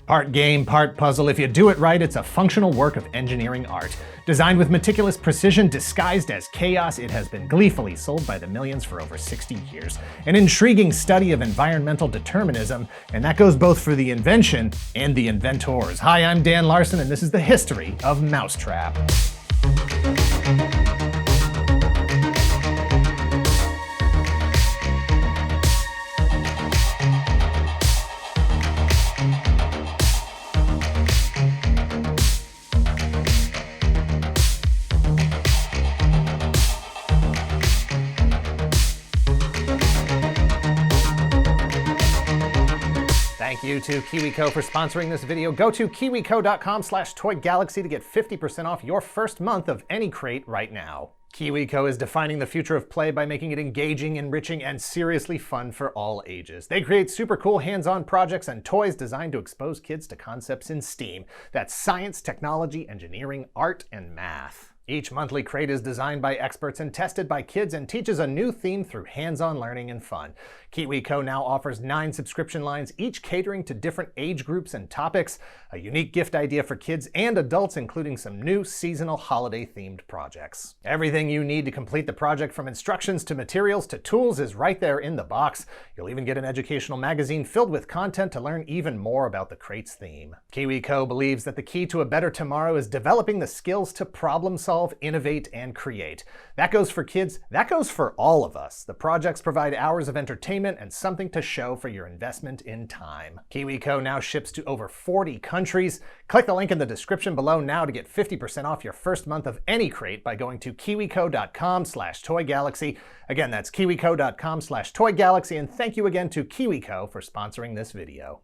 Part game, part puzzle. If you do it right, it's a functional work of engineering art. Designed with meticulous precision, disguised as chaos, it has been gleefully sold by the millions for over 60 years. An intriguing study of environmental determinism, and that goes both for the invention and the inventors. Hi, I'm Dan Larson, and this is the history of Mousetrap. Thank you to KiwiCo for sponsoring this video. Go to kiwico.com/toygalaxy to get 50% off your first month of any crate right now. KiwiCo is defining the future of play by making it engaging, enriching, and seriously fun for all ages. They create super cool hands-on projects and toys designed to expose kids to concepts in STEAM. That's science, technology, engineering, art, and math. Each monthly crate is designed by experts and tested by kids and teaches a new theme through hands-on learning and fun. KiwiCo now offers 9 subscription lines, each catering to different age groups and topics, a unique gift idea for kids and adults, including some new seasonal holiday-themed projects. Everything you need to complete the project, from instructions to materials to tools, is right there in the box. You'll even get an educational magazine filled with content to learn even more about the crate's theme. KiwiCo believes that the key to a better tomorrow is developing the skills to problem solve, innovate, and create. That goes for kids, that goes for all of us. The projects provide hours of entertainment and something to show for your investment in time. KiwiCo now ships to over 40 countries. Click the link in the description below now to get 50% off your first month of any crate by going to kiwico.com/toygalaxy. Again, that's kiwico.com/toygalaxy, and thank you again to KiwiCo for sponsoring this video.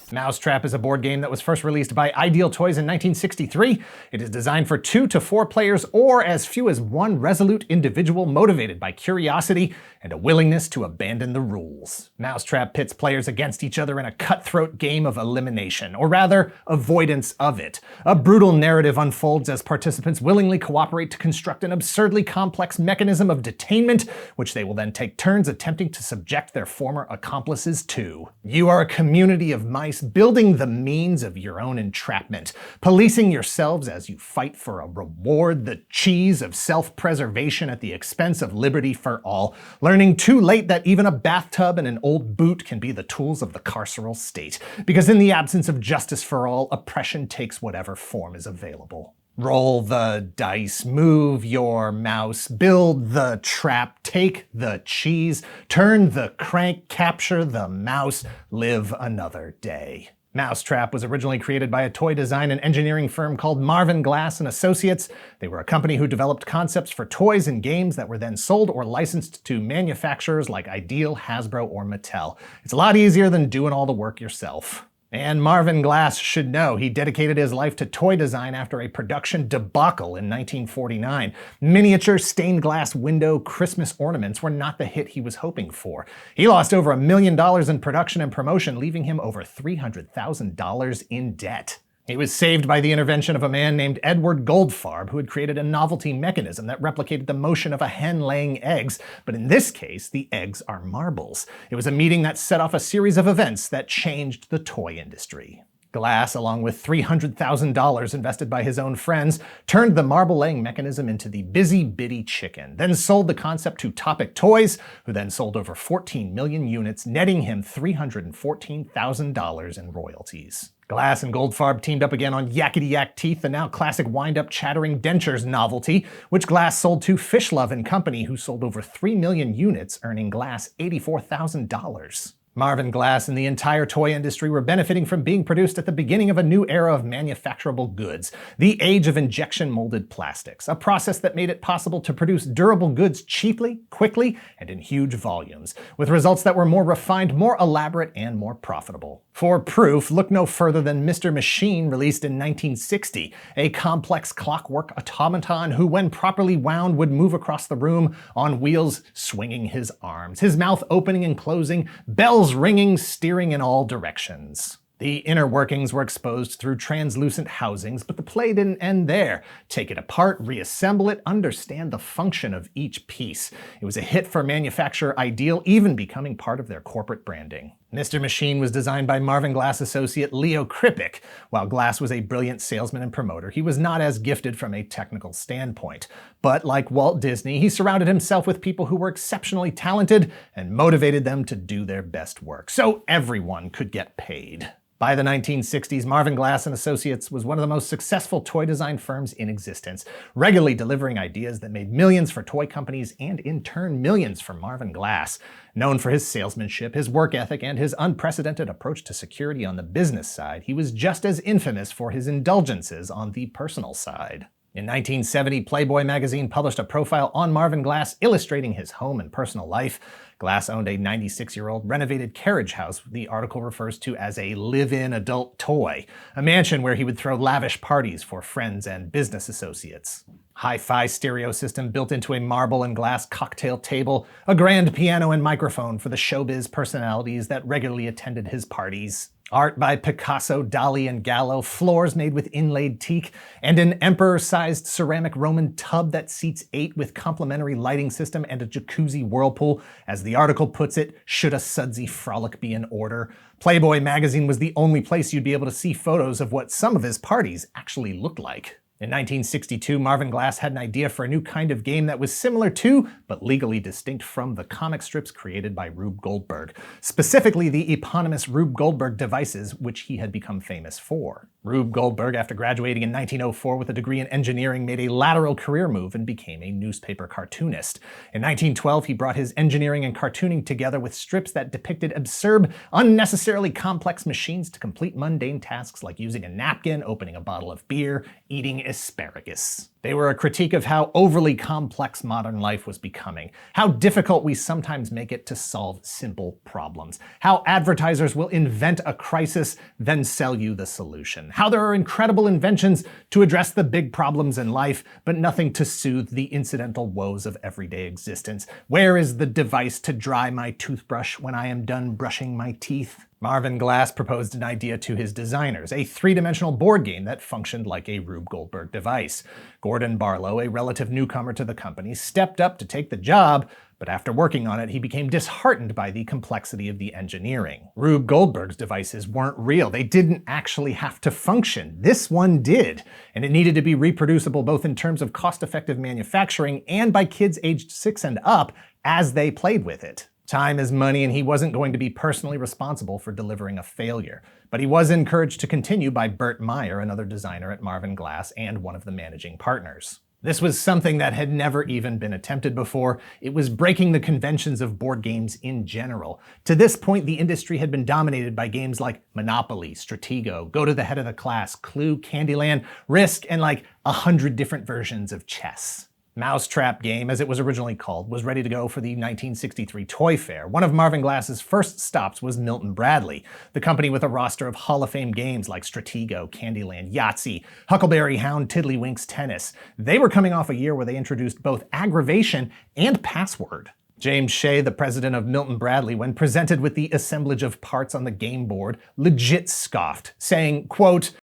Mousetrap is a board game that was first released by Ideal Toys in 1963. It is designed for 2 to 4 players or as few as one resolute individual motivated by curiosity and a willingness to abandon the rules. Mousetrap pits players against each other in a cutthroat game of elimination, or rather, avoidance of it. A brutal narrative unfolds as participants willingly cooperate to construct an absurdly complex mechanism of detainment, which they will then take turns attempting to subject their former accomplices to. You are a community of mice building the means of your own entrapment, policing yourselves as you fight for a reward, the cheese of self-preservation at the expense of liberty for all, learning too late that even a bathtub and an old boot can be the tools of the carceral state, because in the absence of justice for all, oppression takes whatever form is available. Roll the dice, move your mouse, build the trap, take the cheese, turn the crank, capture the mouse, live another day. Mousetrap was originally created by a toy design and engineering firm called Marvin Glass and Associates. They were a company who developed concepts for toys and games that were then sold or licensed to manufacturers like Ideal, Hasbro, or Mattel. It's a lot easier than doing all the work yourself. And Marvin Glass should know he dedicated his life to toy design after a production debacle in 1949. Miniature stained glass window Christmas ornaments were not the hit he was hoping for. He lost over $1 million in production and promotion, leaving him over $300,000 in debt. He was saved by the intervention of a man named Edward Goldfarb, who had created a novelty mechanism that replicated the motion of a hen laying eggs, but in this case, the eggs are marbles. It was a meeting that set off a series of events that changed the toy industry. Glass, along with $300,000 invested by his own friends, turned the marble-laying mechanism into the Busy Biddy Chicken, then sold the concept to Topic Toys, who then sold over 14 million units, netting him $314,000 in royalties. Glass and Goldfarb teamed up again on Yakety Yak Teeth, the now classic wind-up chattering dentures novelty, which Glass sold to Fishlove and Company, who sold over 3 million units, earning Glass $84,000. Marvin Glass and the entire toy industry were benefiting from being produced at the beginning of a new era of manufacturable goods, the age of injection-molded plastics, a process that made it possible to produce durable goods cheaply, quickly, and in huge volumes, with results that were more refined, more elaborate, and more profitable. For proof, look no further than Mr. Machine, released in 1960, a complex clockwork automaton who, when properly wound, would move across the room on wheels, swinging his arms, his mouth opening and closing, bells ringing, steering in all directions. The inner workings were exposed through translucent housings, but the play didn't end there. Take it apart, reassemble it, understand the function of each piece. It was a hit for manufacturer Ideal, even becoming part of their corporate branding. Mr. Machine was designed by Marvin Glass associate Leo Kripik. While Glass was a brilliant salesman and promoter, he was not as gifted from a technical standpoint. But like Walt Disney, he surrounded himself with people who were exceptionally talented and motivated them to do their best work, so everyone could get paid. By the 1960s, Marvin Glass and Associates was one of the most successful toy design firms in existence, regularly delivering ideas that made millions for toy companies and in turn millions for Marvin Glass. Known for his salesmanship, his work ethic, and his unprecedented approach to security on the business side, he was just as infamous for his indulgences on the personal side. In 1970, Playboy magazine published a profile on Marvin Glass illustrating his home and personal life. Glass owned a 96-year-old renovated carriage house the article refers to as a live-in adult toy, a mansion where he would throw lavish parties for friends and business associates. Hi-fi stereo system built into a marble and glass cocktail table, a grand piano and microphone for the showbiz personalities that regularly attended his parties. Art by Picasso, Dali, and Gallo, floors made with inlaid teak, and an emperor-sized ceramic Roman tub that seats 8 with complimentary lighting system and a jacuzzi whirlpool. As the article puts it, should a sudsy frolic be in order? Playboy magazine was the only place you'd be able to see photos of what some of his parties actually looked like. In 1962, Marvin Glass had an idea for a new kind of game that was similar to, but legally distinct from, the comic strips created by Rube Goldberg, specifically the eponymous Rube Goldberg devices, which he had become famous for. Rube Goldberg, after graduating in 1904 with a degree in engineering, made a lateral career move and became a newspaper cartoonist. In 1912, he brought his engineering and cartooning together with strips that depicted absurd, unnecessarily complex machines to complete mundane tasks like using a napkin, opening a bottle of beer, eating asparagus. They were a critique of how overly complex modern life was becoming, how difficult we sometimes make it to solve simple problems, how advertisers will invent a crisis, then sell you the solution, how there are incredible inventions to address the big problems in life, but nothing to soothe the incidental woes of everyday existence. Where is the device to dry my toothbrush when I am done brushing my teeth? Marvin Glass proposed an idea to his designers, a three-dimensional board game that functioned like a Rube Goldberg device. Gordon Barlow, a relative newcomer to the company, stepped up to take the job, but after working on it, he became disheartened by the complexity of the engineering. Rube Goldberg's devices weren't real. They didn't actually have to function. This one did, and it needed to be reproducible both in terms of cost-effective manufacturing and by kids aged 6 and up as they played with it. Time is money, and he wasn't going to be personally responsible for delivering a failure. But he was encouraged to continue by Bert Meyer, another designer at Marvin Glass and one of the managing partners. This was something that had never even been attempted before. It was breaking the conventions of board games in general. To this point, the industry had been dominated by games like Monopoly, Stratego, Go to the Head of the Class, Clue, Candyland, Risk, and like 100 different versions of chess. Mousetrap Game, as it was originally called, was ready to go for the 1963 Toy Fair. One of Marvin Glass's first stops was Milton Bradley, the company with a roster of Hall of Fame games like Stratego, Candyland, Yahtzee, Huckleberry Hound, Tiddlywinks Tennis. They were coming off a year where they introduced both Aggravation and Password. James Shea, the president of Milton Bradley, when presented with the assemblage of parts on the game board, legit scoffed, saying, quote,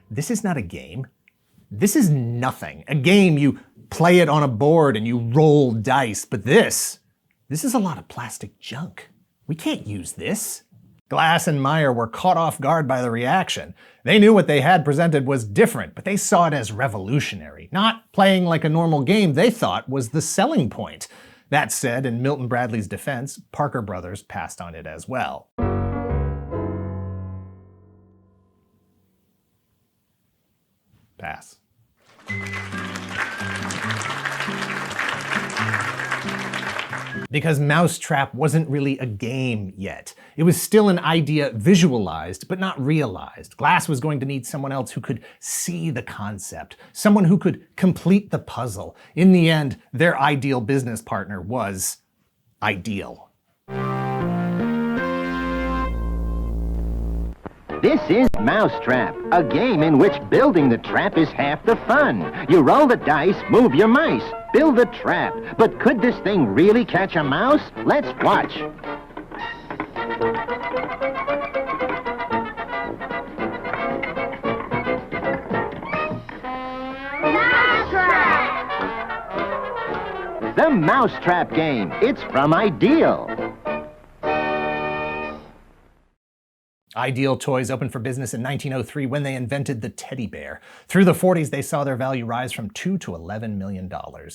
"This is not a game. This is nothing. A game, you play it on a board and you roll dice, but this is a lot of plastic junk. We can't use this." Glass and Meyer were caught off guard by the reaction. They knew what they had presented was different, but they saw it as revolutionary. Not playing like a normal game they thought was the selling point. That said, in Milton Bradley's defense, Parker Brothers passed on it as well. Pass. Because Mousetrap wasn't really a game yet. It was still an idea visualized, but not realized. Glass was going to need someone else who could see the concept, someone who could complete the puzzle. In the end, their ideal business partner was ideal. This is Mousetrap, a game in which building the trap is half the fun. You roll the dice, move your mice, build the trap. But could this thing really catch a mouse? Let's watch. The Mousetrap game. It's from Ideal. Ideal Toys opened for business in 1903 when they invented the teddy bear. Through the 40s, they saw their value rise from $2 to $11 million.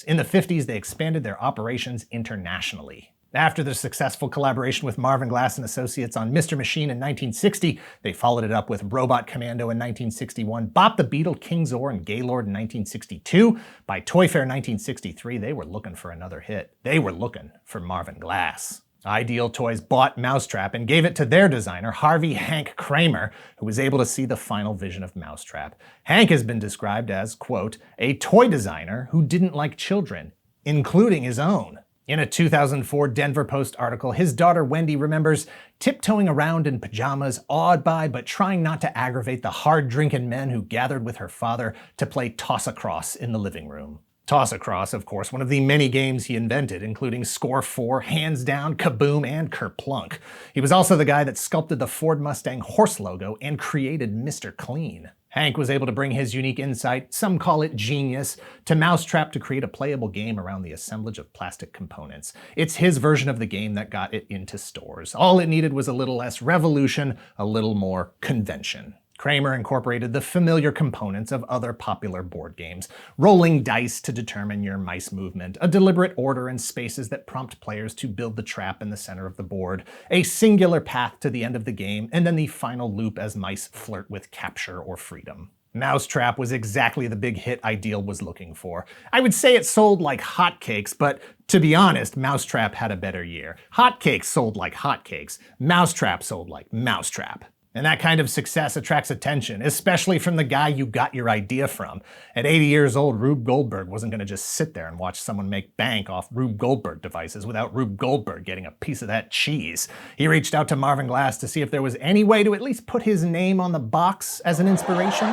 In the 50s, they expanded their operations internationally. After the successful collaboration with Marvin Glass and Associates on Mr. Machine in 1960, they followed it up with Robot Commando in 1961, Bop the Beetle, King Zor, and Gaylord in 1962. By Toy Fair 1963, they were looking for another hit. They were looking for Marvin Glass. Ideal Toys bought Mousetrap and gave it to their designer, Harvey Hank Kramer, who was able to see the final vision of Mousetrap. Hank has been described as, quote, a toy designer who didn't like children, including his own. In a 2004 Denver Post article, his daughter Wendy remembers tiptoeing around in pajamas, awed by but trying not to aggravate the hard-drinking men who gathered with her father to play toss-across in the living room. Toss-across, of course, one of the many games he invented, including Score 4, Hands Down, Kaboom, and Kerplunk. He was also the guy that sculpted the Ford Mustang horse logo and created Mr. Clean. Hank was able to bring his unique insight, some call it genius, to Mousetrap to create a playable game around the assemblage of plastic components. It's his version of the game that got it into stores. All it needed was a little less revolution, a little more convention. Kramer incorporated the familiar components of other popular board games, rolling dice to determine your mice movement, a deliberate order and spaces that prompt players to build the trap in the center of the board, a singular path to the end of the game, and then the final loop as mice flirt with capture or freedom. Mousetrap was exactly the big hit Ideal was looking for. I would say it sold like hotcakes, but to be honest, Mousetrap had a better year. Hotcakes sold like hotcakes. Mousetrap sold like Mousetrap. And that kind of success attracts attention, especially from the guy you got your idea from. At 80 years old, Rube Goldberg wasn't going to just sit there and watch someone make bank off Rube Goldberg devices without Rube Goldberg getting a piece of that cheese. He reached out to Marvin Glass to see if there was any way to at least put his name on the box as an inspiration.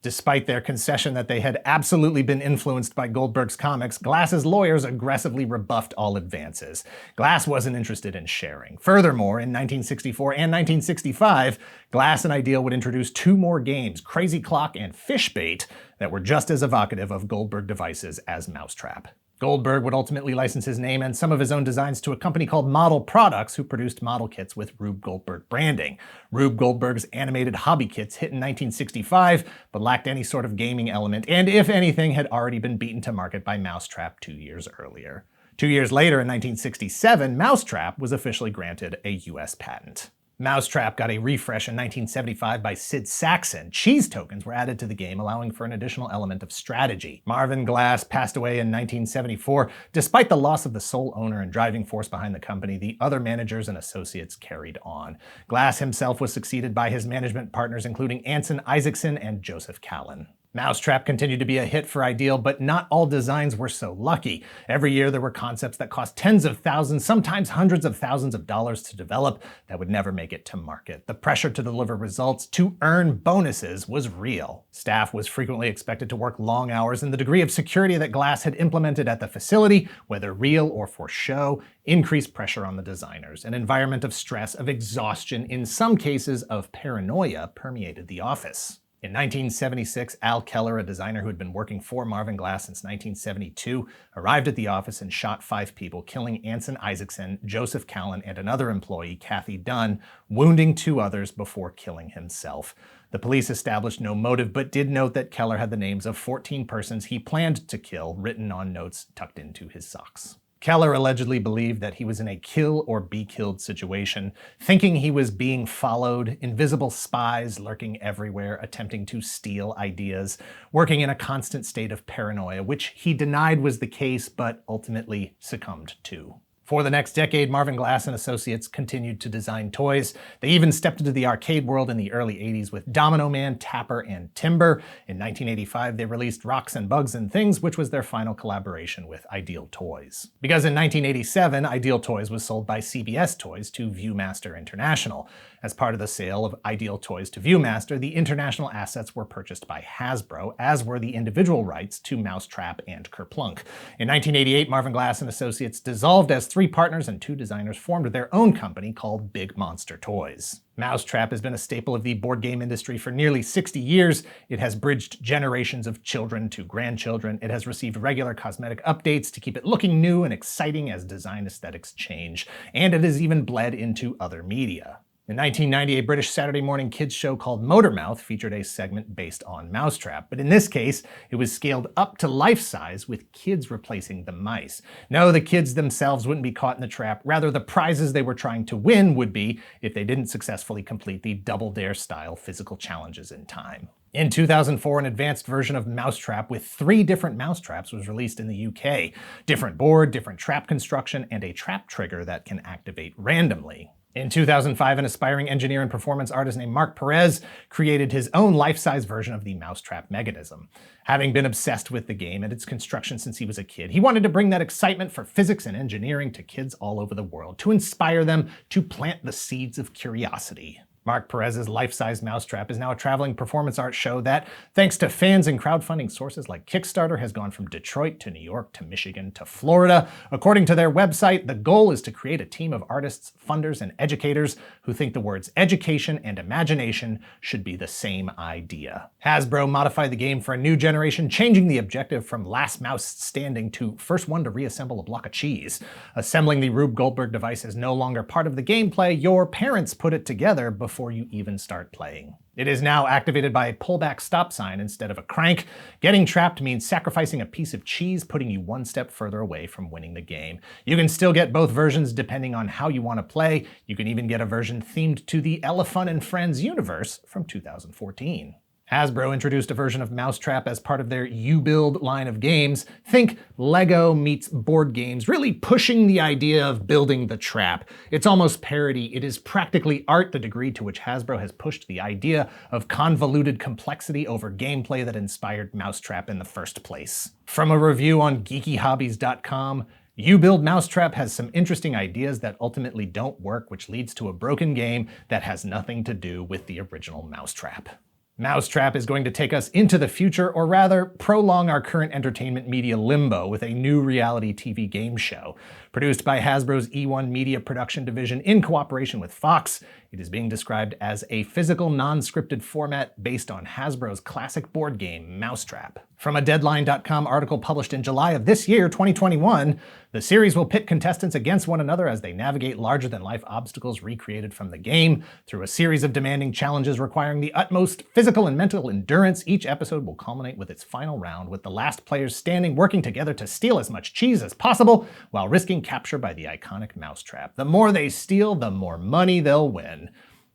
Despite their concession that they had absolutely been influenced by Goldberg's comics, Glass's lawyers aggressively rebuffed all advances. Glass wasn't interested in sharing. Furthermore, in 1964 and 1965, Glass and Ideal would introduce two more games, Crazy Clock and Fishbait, that were just as evocative of Goldberg devices as Mousetrap. Goldberg would ultimately license his name and some of his own designs to a company called Model Products, who produced model kits with Rube Goldberg branding. Rube Goldberg's animated hobby kits hit in 1965, but lacked any sort of gaming element, and if anything, had already been beaten to market by Mousetrap 2 years earlier. 2 years later, in 1967, Mousetrap was officially granted a US patent. Mousetrap got a refresh in 1975 by Sid Saxon. Cheese tokens were added to the game, allowing for an additional element of strategy. Marvin Glass passed away in 1974. Despite the loss of the sole owner and driving force behind the company, the other managers and associates carried on. Glass himself was succeeded by his management partners, including Anson Isaacson and Joseph Callan. Mousetrap continued to be a hit for Ideal, but not all designs were so lucky. Every year there were concepts that cost tens of thousands, sometimes hundreds of thousands of dollars to develop that would never make it to market. The pressure to deliver results, to earn bonuses, was real. Staff was frequently expected to work long hours, and the degree of security that Glass had implemented at the facility, whether real or for show, increased pressure on the designers. An environment of stress, of exhaustion, in some cases of paranoia, permeated the office. In 1976, Al Keller, a designer who had been working for Marvin Glass since 1972, arrived at the office and shot 5 people, killing Anson Isaacson, Joseph Callan, and another employee, Kathy Dunn, wounding 2 others before killing himself. The police established no motive, but did note that Keller had the names of 14 persons he planned to kill written on notes tucked into his socks. Keller allegedly believed that he was in a kill or be killed situation, thinking he was being followed, invisible spies lurking everywhere, attempting to steal ideas, working in a constant state of paranoia, which he denied was the case, but ultimately succumbed to. For the next decade, Marvin Glass and Associates continued to design toys. They even stepped into the arcade world in the early 80s with Domino Man, Tapper, and Timber. In 1985, they released Rocks and Bugs and Things, which was their final collaboration with Ideal Toys. Because in 1987, Ideal Toys was sold by CBS Toys to Viewmaster International. As part of the sale of Ideal Toys to Viewmaster, the international assets were purchased by Hasbro, as were the individual rights to Mousetrap and Kerplunk. In 1988, Marvin Glass and Associates dissolved as 3 partners and 2 designers formed their own company called Big Monster Toys. Mousetrap has been a staple of the board game industry for nearly 60 years. It has bridged generations of children to grandchildren. It has received regular cosmetic updates to keep it looking new and exciting as design aesthetics change. And it has even bled into other media. In 1990, a British Saturday morning kids show called Motormouth featured a segment based on Mousetrap, but in this case, it was scaled up to life size with kids replacing the mice. No, the kids themselves wouldn't be caught in the trap, rather the prizes they were trying to win would be if they didn't successfully complete the Double Dare style physical challenges in time. In 2004, an advanced version of Mousetrap with 3 different mousetraps was released in the UK. Different board, different trap construction, and a trap trigger that can activate randomly. In 2005, an aspiring engineer and performance artist named Mark Perez created his own life-size version of the Mousetrap mechanism. Having been obsessed with the game and its construction since he was a kid, he wanted to bring that excitement for physics and engineering to kids all over the world, to inspire them to plant the seeds of curiosity. Mark Perez's life-size Mousetrap is now a traveling performance art show that, thanks to fans and crowdfunding sources like Kickstarter, has gone from Detroit to New York to Michigan to Florida. According to their website, the goal is to create a team of artists, funders, and educators who think the words education and imagination should be the same idea. Hasbro modified the game for a new generation, changing the objective from last mouse standing to first one to reassemble a block of cheese. Assembling the Rube Goldberg device is no longer part of the gameplay. Your parents put it together before you even start playing. It is now activated by a pullback stop sign instead of a crank. Getting trapped means sacrificing a piece of cheese, putting you one step further away from winning the game. You can still get both versions depending on how you want to play. You can even get a version themed to the Elephant and Friends universe from 2014. Hasbro introduced a version of Mousetrap as part of their You Build line of games. Think Lego meets board games, really pushing the idea of building the trap. It's almost parody. It is practically art, the degree to which Hasbro has pushed the idea of convoluted complexity over gameplay that inspired Mousetrap in the first place. From a review on geekyhobbies.com, You Build Mousetrap has some interesting ideas that ultimately don't work, which leads to a broken game that has nothing to do with the original Mousetrap. Mousetrap is going to take us into the future, or rather, prolong our current entertainment media limbo with a new reality TV game show. Produced by Hasbro's E1 Media Production Division in cooperation with Fox, it is being described as a physical, non-scripted format based on Hasbro's classic board game, Mousetrap. From a Deadline.com article published in July of this year, 2021, the series will pit contestants against one another as they navigate larger-than-life obstacles recreated from the game. Through a series of demanding challenges requiring the utmost physical and mental endurance, each episode will culminate with its final round, with the last players standing working together to steal as much cheese as possible while risking capture by the iconic Mousetrap. The more they steal, the more money they'll win.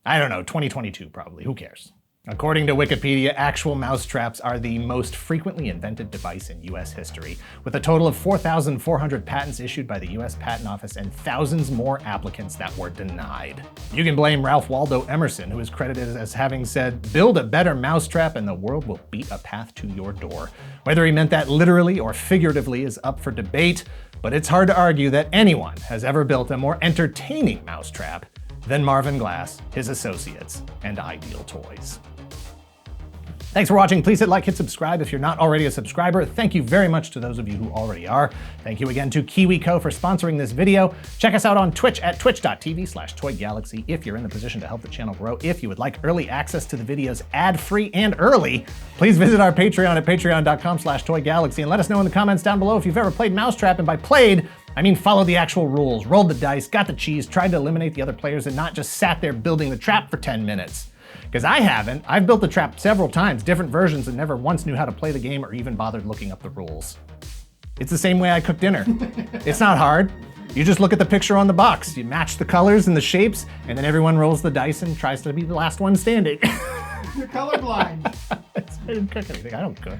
I don't know, 2022 probably, who cares? According to Wikipedia, actual mousetraps are the most frequently invented device in US history, with a total of 4,400 patents issued by the US Patent Office and thousands more applicants that were denied. You can blame Ralph Waldo Emerson, who is credited as having said, "Build a better mousetrap and the world will beat a path to your door." Whether he meant that literally or figuratively is up for debate, but it's hard to argue that anyone has ever built a more entertaining mousetrap than Marvin Glass, his associates, and Ideal Toys. Thanks for watching. Please hit like, hit subscribe if you're not already a subscriber. Thank you very much to those of you who already are. Thank you again to KiwiCo for sponsoring this video. Check us out on Twitch at twitch.tv/toygalaxy if you're in the position to help the channel grow. If you would like early access to the videos ad-free and early, please visit our Patreon at patreon.com/toygalaxy and let us know in the comments down below if you've ever played Mousetrap. And by played, I mean follow the actual rules, rolled the dice, got the cheese, tried to eliminate the other players, and not just sat there building the trap for 10 minutes. Because I haven't. I've built the trap several times, different versions, and never once knew how to play the game or even bothered looking up the rules. It's the same way I cook dinner. It's not hard. You just look at the picture on the box. You match the colors and the shapes, and then everyone rolls the dice and tries to be the last one standing. You're colorblind. I didn't cook anything. I don't cook.